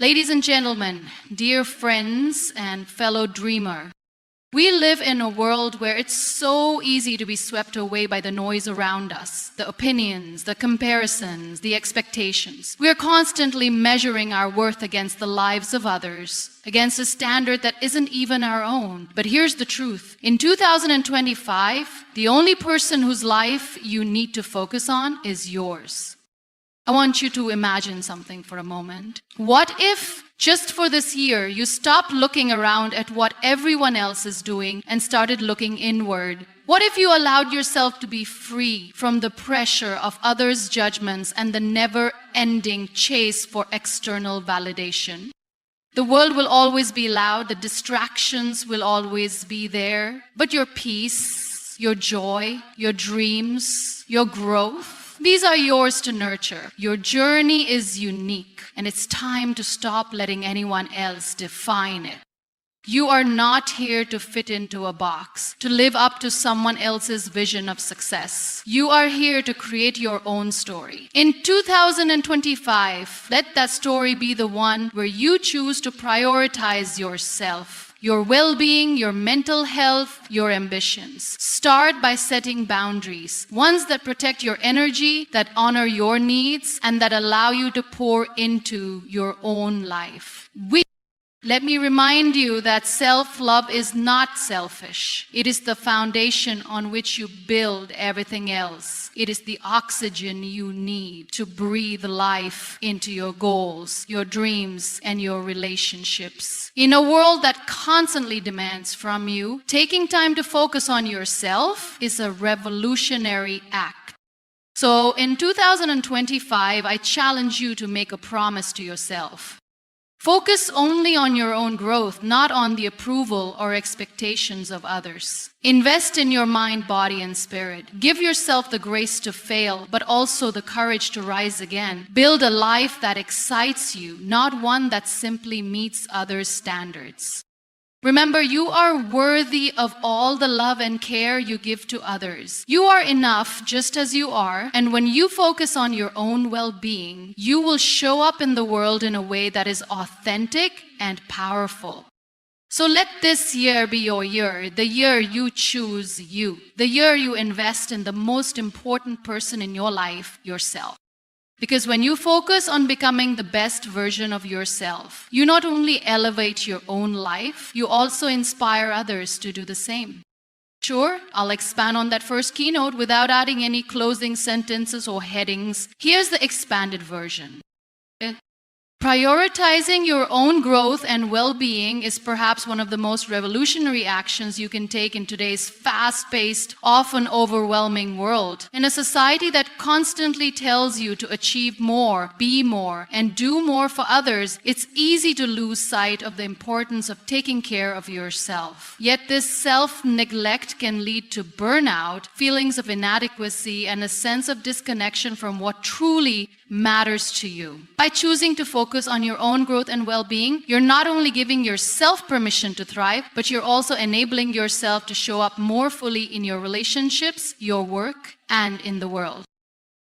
Ladies and gentlemen, dear friends and fellow dreamer, we live in a world where it's so easy to be swept away by the noise around us, the opinions, the comparisons, the expectations. We are constantly measuring our worth against the lives of others, against a standard that isn't even our own. But here's the truth. In 2025, the only person whose life you need to focus on is yours. I want you to imagine something for a moment. What if, just for this year, you stopped looking around at what everyone else is doing and started looking inward? What if you allowed yourself to be free from the pressure of others' judgments and the never-ending chase for external validation? The world will always be loud, the distractions will always be there, but your peace, your joy, your dreams, your growth, these are yours to nurture. Your journey is unique, and it's time to stop letting anyone else define it. You are not here to fit into a box, to live up to someone else's vision of success. You are here to create your own story. In 2025, let that story be the one where you choose to prioritize yourself, your well-being, your mental health, your ambitions. Start by setting boundaries, ones that protect your energy, that honor your needs, and that allow you to pour into your own life. Let me remind you that self-love is not selfish. It is the foundation on which you build everything else. It is the oxygen you need to breathe life into your goals, your dreams, and your relationships. In a world that constantly demands from you, taking time to focus on yourself is a revolutionary act. So in 2025, I challenge you to make a promise to yourself. Focus only on your own growth, not on the approval or expectations of others. Invest in your mind, body, and spirit. Give yourself the grace to fail, but also the courage to rise again. Build a life that excites you, not one that simply meets others' standards. Remember, you are worthy of all the love and care you give to others. You are enough just as you are, and when you focus on your own well-being, you will show up in the world in a way that is authentic and powerful. So let this year be your year, the year you choose you, the year you invest in the most important person in your life, yourself. Because when you focus on becoming the best version of yourself, you not only elevate your own life, you also inspire others to do the same. Sure, I'll expand on that first keynote without adding any closing sentences or headings. Here's the expanded version. Prioritizing your own growth and well-being is perhaps one of the most revolutionary actions you can take in today's fast-paced, often overwhelming world. In a society that constantly tells you to achieve more, be more, and do more for others, it's easy to lose sight of the importance of taking care of yourself. Yet this self-neglect can lead to burnout, feelings of inadequacy, and a sense of disconnection from what truly matters to you. By choosing to focus on your own growth and well-being, you're not only giving yourself permission to thrive, but you're also enabling yourself to show up more fully in your relationships, your work, and in the world.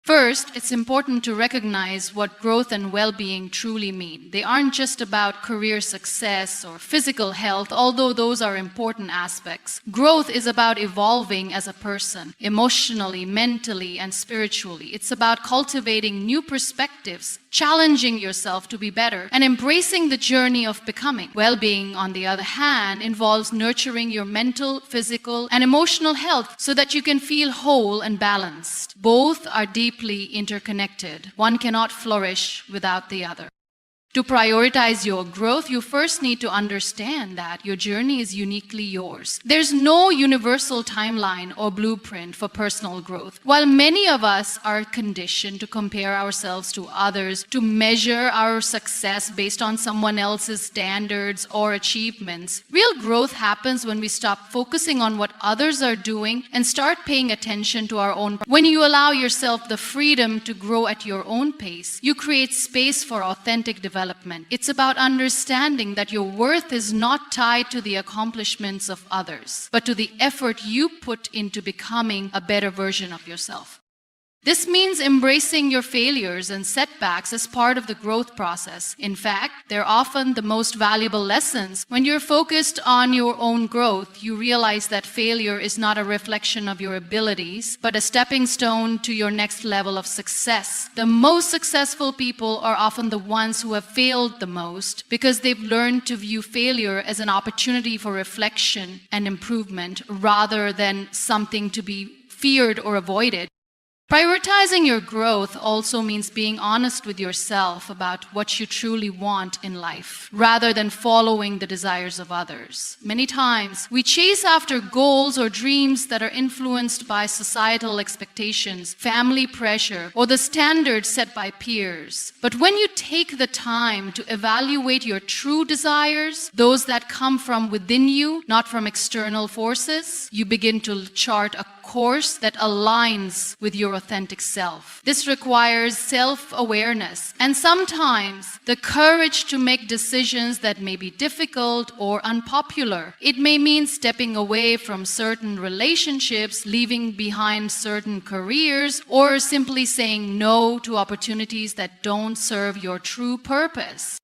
First, it's important to recognize what growth and well-being truly mean. They aren't just about career success or physical health, although those are important aspects. Growth is about evolving as a person, emotionally, mentally, and spiritually. It's about cultivating new perspectives, challenging yourself to be better, and embracing the journey of becoming. Well-being, on the other hand, involves nurturing your mental, physical, and emotional health so that you can feel whole and balanced. Both are deeply interconnected. One cannot flourish without the other. To prioritize your growth, you first need to understand that your journey is uniquely yours. There's no universal timeline or blueprint for personal growth. While many of us are conditioned to compare ourselves to others, to measure our success based on someone else's standards or achievements, real growth happens when we stop focusing on what others are doing and start paying attention to our own. When you allow yourself the freedom to grow at your own pace, you create space for authentic development. It's about understanding that your worth is not tied to the accomplishments of others, but to the effort you put into becoming a better version of yourself. This means embracing your failures and setbacks as part of the growth process. In fact, they're often the most valuable lessons. When you're focused on your own growth, you realize that failure is not a reflection of your abilities, but a stepping stone to your next level of success. The most successful people are often the ones who have failed the most because they've learned to view failure as an opportunity for reflection and improvement rather than something to be feared or avoided. Prioritizing your growth also means being honest with yourself about what you truly want in life, rather than following the desires of others. Many times, we chase after goals or dreams that are influenced by societal expectations, family pressure, or the standards set by peers. But when you take the time to evaluate your true desires, those that come from within you, not from external forces, you begin to chart a course that aligns with your authentic self. This requires self-awareness and sometimes the courage to make decisions that may be difficult or unpopular. It may mean stepping away from certain relationships, leaving behind certain careers, or simply saying no to opportunities that don't serve your true purpose.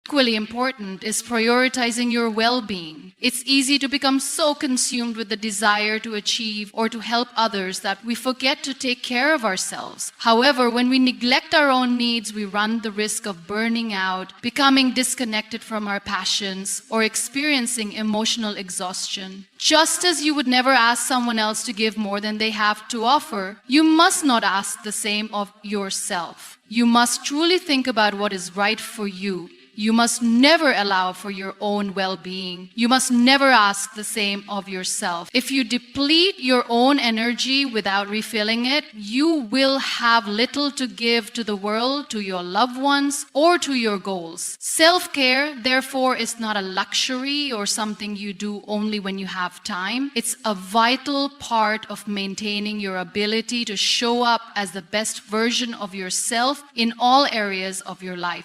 Equally important is prioritizing your well-being. It's easy to become so consumed with the desire to achieve or to help others that we forget to take care of ourselves. However, when we neglect our own needs, we run the risk of burning out, becoming disconnected from our passions, or experiencing emotional exhaustion. Just as you would never ask someone else to give more than they have to offer, you must not ask the same of yourself. You must truly think about what is right for you. You must never allow for your own well-being. You must never ask the same of yourself. If you deplete your own energy without refilling it, you will have little to give to the world, to your loved ones, or to your goals. Self-care, therefore, is not a luxury or something you do only when you have time. It's a vital part of maintaining your ability to show up as the best version of yourself in all areas of your life.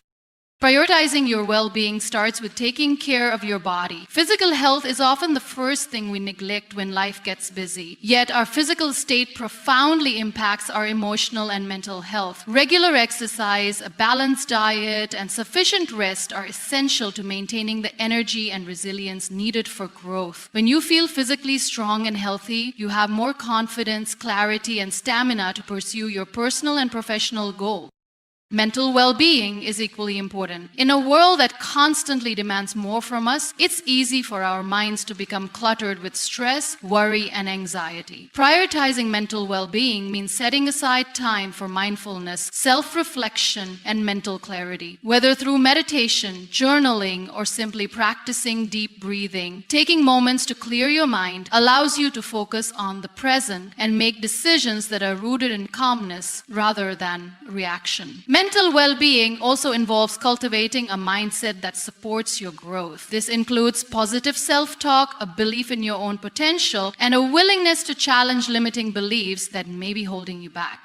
Prioritizing your well-being starts with taking care of your body. Physical health is often the first thing we neglect when life gets busy. Yet our physical state profoundly impacts our emotional and mental health. Regular exercise, a balanced diet, and sufficient rest are essential to maintaining the energy and resilience needed for growth. When you feel physically strong and healthy, you have more confidence, clarity, and stamina to pursue your personal and professional goals. Mental well-being is equally important. In a world that constantly demands more from us, it's easy for our minds to become cluttered with stress, worry, and anxiety. Prioritizing mental well-being means setting aside time for mindfulness, self-reflection, and mental clarity. Whether through meditation, journaling, or simply practicing deep breathing, taking moments to clear your mind allows you to focus on the present and make decisions that are rooted in calmness rather than reaction. Mental well-being also involves cultivating a mindset that supports your growth. This includes positive self-talk, a belief in your own potential, and a willingness to challenge limiting beliefs that may be holding you back.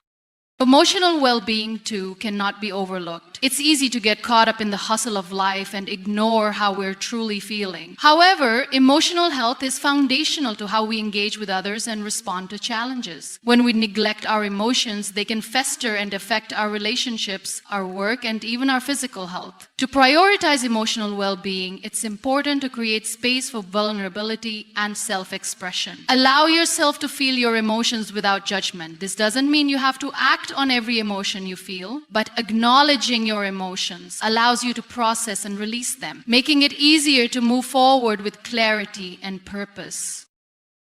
Emotional well-being, too, cannot be overlooked. It's easy to get caught up in the hustle of life and ignore how we're truly feeling. However, emotional health is foundational to how we engage with others and respond to challenges. When we neglect our emotions, they can fester and affect our relationships, our work, and even our physical health. To prioritize emotional well-being, it's important to create space for vulnerability and self-expression. Allow yourself to feel your emotions without judgment. This doesn't mean you have to act on every emotion you feel, but acknowledging your emotions allows you to process and release them, making it easier to move forward with clarity and purpose.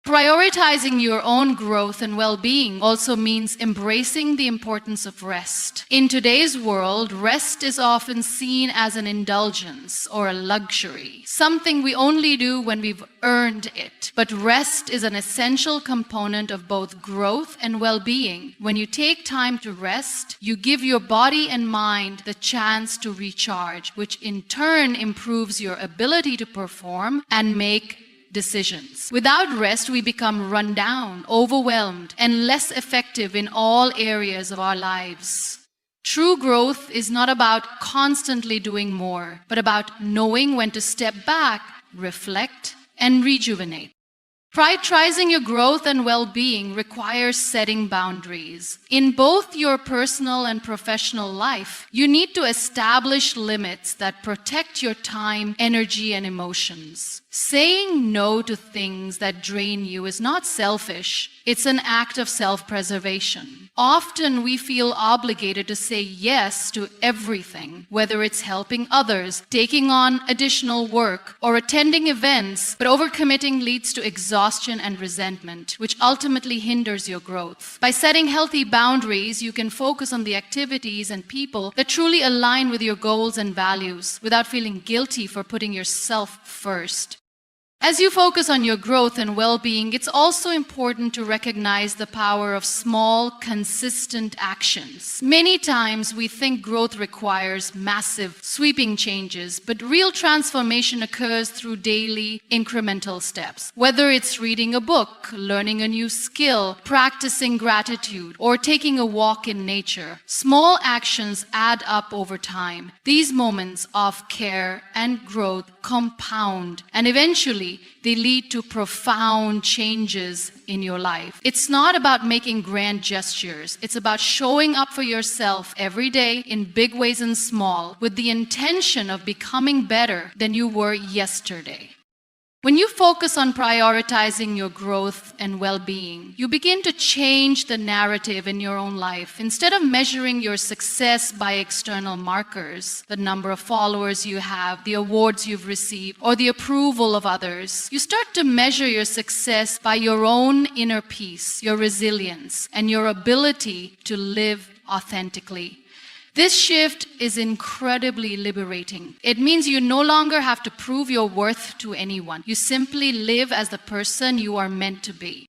Prioritizing your own growth and well-being also means embracing the importance of rest. In today's world, rest is often seen as an indulgence or a luxury, something we only do when we've earned it. But rest is an essential component of both growth and well-being. When you take time to rest, you give your body and mind the chance to recharge, which in turn improves your ability to perform and make decisions. Without rest, we become run down, overwhelmed, and less effective in all areas of our lives. True growth is not about constantly doing more, but about knowing when to step back, reflect, and rejuvenate. Prioritizing your growth and well-being requires setting boundaries. In both your personal and professional life, you need to establish limits that protect your time, energy, and emotions. Saying no to things that drain you is not selfish. It's an act of self-preservation. Often we feel obligated to say yes to everything, whether it's helping others, taking on additional work, or attending events, but overcommitting leads to exhaustion and resentment, which ultimately hinders your growth. By setting healthy boundaries, you can focus on the activities and people that truly align with your goals and values without feeling guilty for putting yourself first. As you focus on your growth and well-being, it's also important to recognize the power of small, consistent actions. Many times we think growth requires massive, sweeping changes, but real transformation occurs through daily, incremental steps. Whether it's reading a book, learning a new skill, practicing gratitude, or taking a walk in nature, small actions add up over time. These moments of care and growth compound, and eventually they lead to profound changes in your life. It's not about making grand gestures. It's about showing up for yourself every day in big ways and small, with the intention of becoming better than you were yesterday. When you focus on prioritizing your growth and well-being, you begin to change the narrative in your own life. Instead of measuring your success by external markers, the number of followers you have, the awards you've received, or the approval of others, you start to measure your success by your own inner peace, your resilience, and your ability to live authentically. This shift is incredibly liberating. It means you no longer have to prove your worth to anyone. You simply live as the person you are meant to be.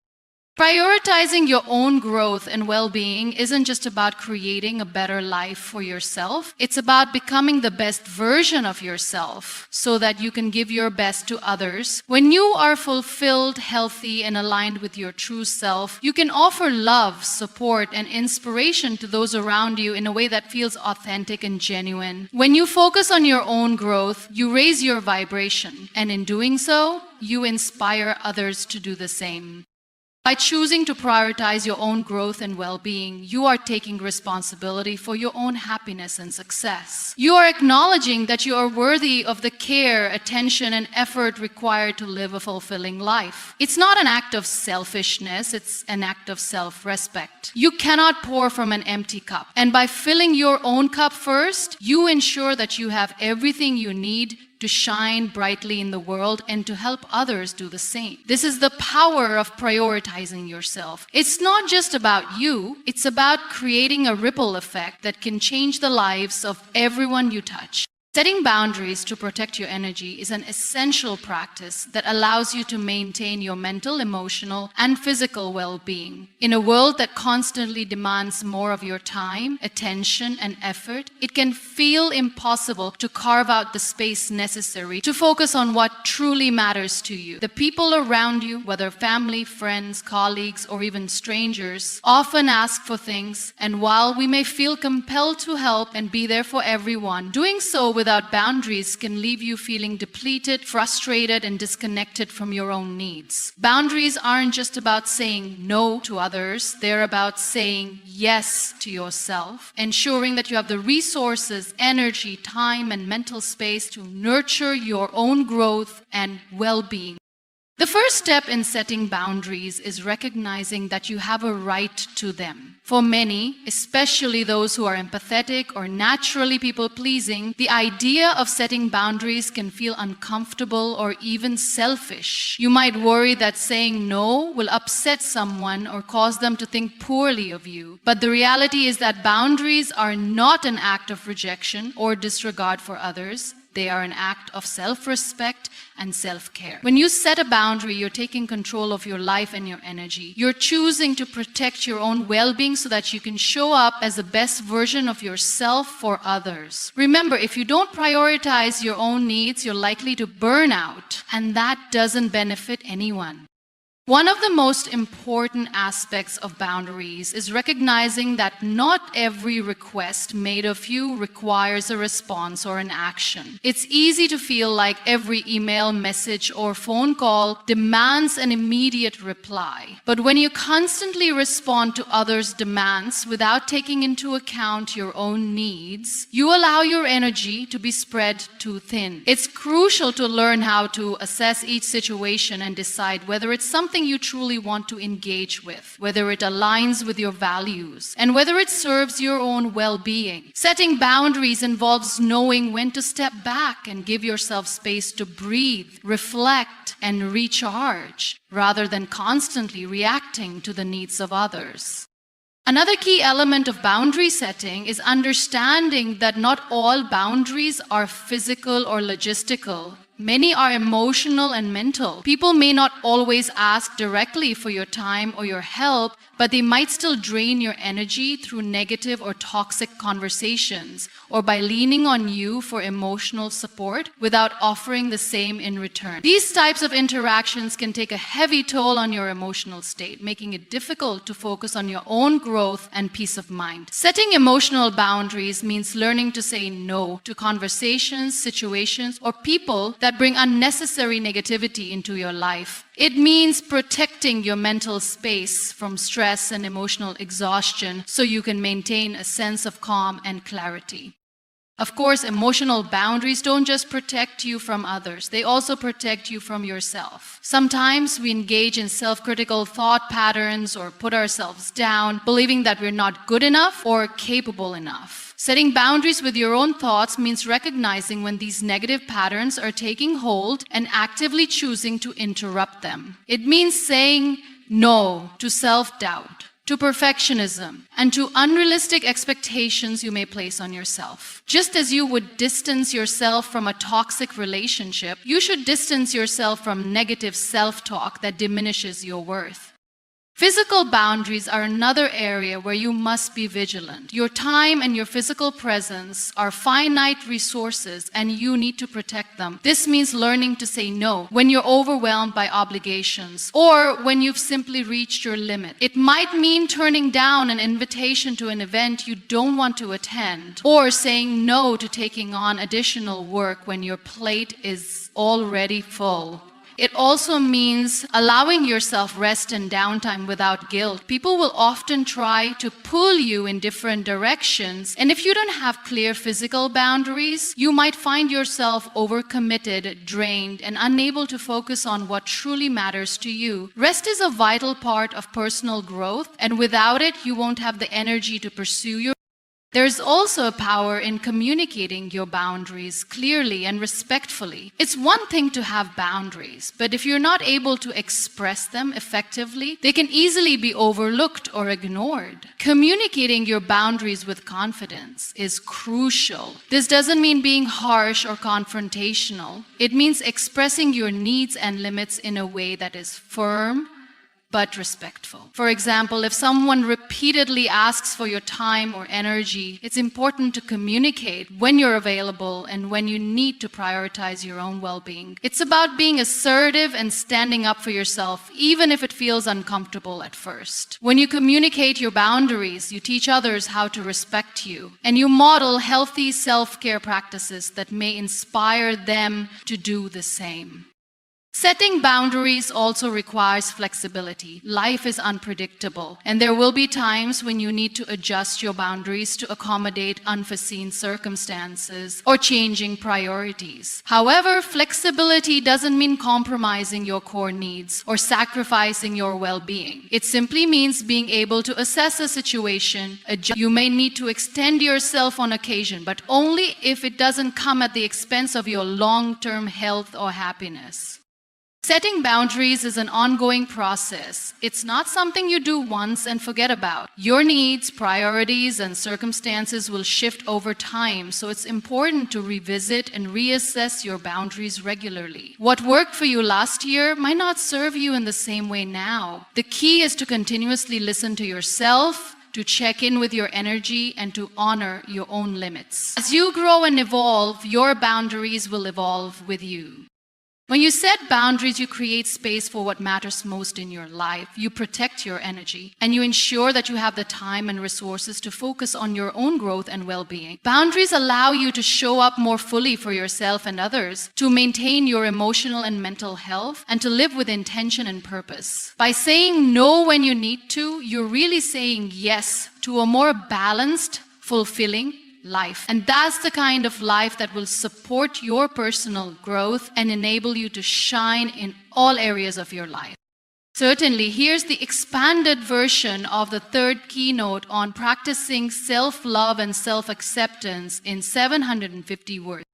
Prioritizing your own growth and well-being isn't just about creating a better life for yourself. It's about becoming the best version of yourself so that you can give your best to others. When you are fulfilled, healthy, and aligned with your true self, you can offer love, support, and inspiration to those around you in a way that feels authentic and genuine. When you focus on your own growth, you raise your vibration, and in doing so, you inspire others to do the same. By choosing to prioritize your own growth and well-being, you are taking responsibility for your own happiness and success. You are acknowledging that you are worthy of the care, attention, and effort required to live a fulfilling life. It's not an act of selfishness, it's an act of self-respect. You cannot pour from an empty cup. And by filling your own cup first, you ensure that you have everything you need to shine brightly in the world and to help others do the same. This is the power of prioritizing yourself. It's not just about you, it's about creating a ripple effect that can change the lives of everyone you touch. Setting boundaries to protect your energy is an essential practice that allows you to maintain your mental, emotional, and physical well-being. In a world that constantly demands more of your time, attention, and effort, it can feel impossible to carve out the space necessary to focus on what truly matters to you. The people around you, whether family, friends, colleagues, or even strangers, often ask for things, and while we may feel compelled to help and be there for everyone, doing so without boundaries can leave you feeling depleted, frustrated, and disconnected from your own needs. Boundaries aren't just about saying no to others, they're about saying yes to yourself, ensuring that you have the resources, energy, time, and mental space to nurture your own growth and well-being. The first step in setting boundaries is recognizing that you have a right to them. For many, especially those who are empathetic or naturally people-pleasing, the idea of setting boundaries can feel uncomfortable or even selfish. You might worry that saying no will upset someone or cause them to think poorly of you. But the reality is that boundaries are not an act of rejection or disregard for others. They are an act of self-respect and self-care. When you set a boundary, you're taking control of your life and your energy. You're choosing to protect your own well-being so that you can show up as the best version of yourself for others. Remember, if you don't prioritize your own needs, you're likely to burn out, and that doesn't benefit anyone. One of the most important aspects of boundaries is recognizing that not every request made of you requires a response or an action. It's easy to feel like every email, message, or phone call demands an immediate reply. But when you constantly respond to others' demands without taking into account your own needs, you allow your energy to be spread too thin. It's crucial to learn how to assess each situation and decide whether it's something you truly want to engage with, whether it aligns with your values, and whether it serves your own well-being. Setting boundaries involves knowing when to step back and give yourself space to breathe, reflect, and recharge, rather than constantly reacting to the needs of others. Another key element of boundary setting is understanding that not all boundaries are physical or logistical. Many are emotional and mental. People may not always ask directly for your time or your help, but they might still drain your energy through negative or toxic conversations or by leaning on you for emotional support without offering the same in return. These types of interactions can take a heavy toll on your emotional state, making it difficult to focus on your own growth and peace of mind. Setting emotional boundaries means learning to say no to conversations, situations, or people that bring unnecessary negativity into your life. It means protecting your mental space from stress and emotional exhaustion so you can maintain a sense of calm and clarity. Of course, emotional boundaries don't just protect you from others, they also protect you from yourself. Sometimes we engage in self-critical thought patterns or put ourselves down, believing that we're not good enough or capable enough. Setting boundaries with your own thoughts means recognizing when these negative patterns are taking hold and actively choosing to interrupt them. It means saying no to self-doubt, to perfectionism, and to unrealistic expectations you may place on yourself. Just as you would distance yourself from a toxic relationship, you should distance yourself from negative self-talk that diminishes your worth. Physical boundaries are another area where you must be vigilant. Your time and your physical presence are finite resources and you need to protect them. This means learning to say no when you're overwhelmed by obligations or when you've simply reached your limit. It might mean turning down an invitation to an event you don't want to attend or saying no to taking on additional work when your plate is already full. It also means allowing yourself rest and downtime without guilt. People will often try to pull you in different directions, and if you don't have clear physical boundaries, you might find yourself overcommitted, drained, and unable to focus on what truly matters to you. Rest is a vital part of personal growth, and without it, you won't have the energy to pursue your There's also a power in communicating your boundaries clearly and respectfully. It's one thing to have boundaries, but if you're not able to express them effectively, they can easily be overlooked or ignored. Communicating your boundaries with confidence is crucial. This doesn't mean being harsh or confrontational. It means expressing your needs and limits in a way that is firm, but respectful. For example, if someone repeatedly asks for your time or energy, it's important to communicate when you're available and when you need to prioritize your own well-being. It's about being assertive and standing up for yourself, even if it feels uncomfortable at first. When you communicate your boundaries, you teach others how to respect you, and you model healthy self-care practices that may inspire them to do the same. Setting boundaries also requires flexibility. Life is unpredictable, and there will be times when you need to adjust your boundaries to accommodate unforeseen circumstances or changing priorities. However, flexibility doesn't mean compromising your core needs or sacrificing your well-being. It simply means being able to assess a situation, adjust. You may need to extend yourself on occasion, but only if it doesn't come at the expense of your long-term health or happiness. Setting boundaries is an ongoing process. It's not something you do once and forget about. Your needs, priorities, and circumstances will shift over time, so it's important to revisit and reassess your boundaries regularly. What worked for you last year might not serve you in the same way now. The key is to continuously listen to yourself, to check in with your energy, and to honor your own limits. As you grow and evolve, your boundaries will evolve with you. When you set boundaries, you create space for what matters most in your life. You protect your energy, and you ensure that you have the time and resources to focus on your own growth and well-being. Boundaries allow you to show up more fully for yourself and others, to maintain your emotional and mental health, and to live with intention and purpose. By saying no when you need to, you're really saying yes to a more balanced, fulfilling life. And that's the kind of life that will support your personal growth and enable you to shine in all areas of your life. Certainly, here's the expanded version of the third keynote on practicing self-love and self-acceptance in 750 words.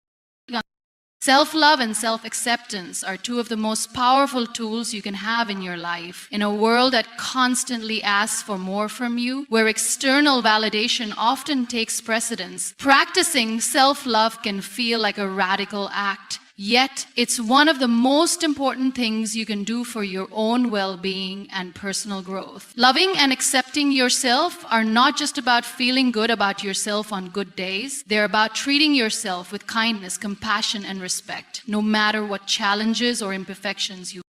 Self-love and self-acceptance are two of the most powerful tools you can have in your life. In a world that constantly asks for more from you, where external validation often takes precedence, practicing self-love can feel like a radical act. Yet, it's one of the most important things you can do for your own well-being and personal growth. Loving and accepting yourself are not just about feeling good about yourself on good days. They're about treating yourself with kindness, compassion, and respect, no matter what challenges or imperfections you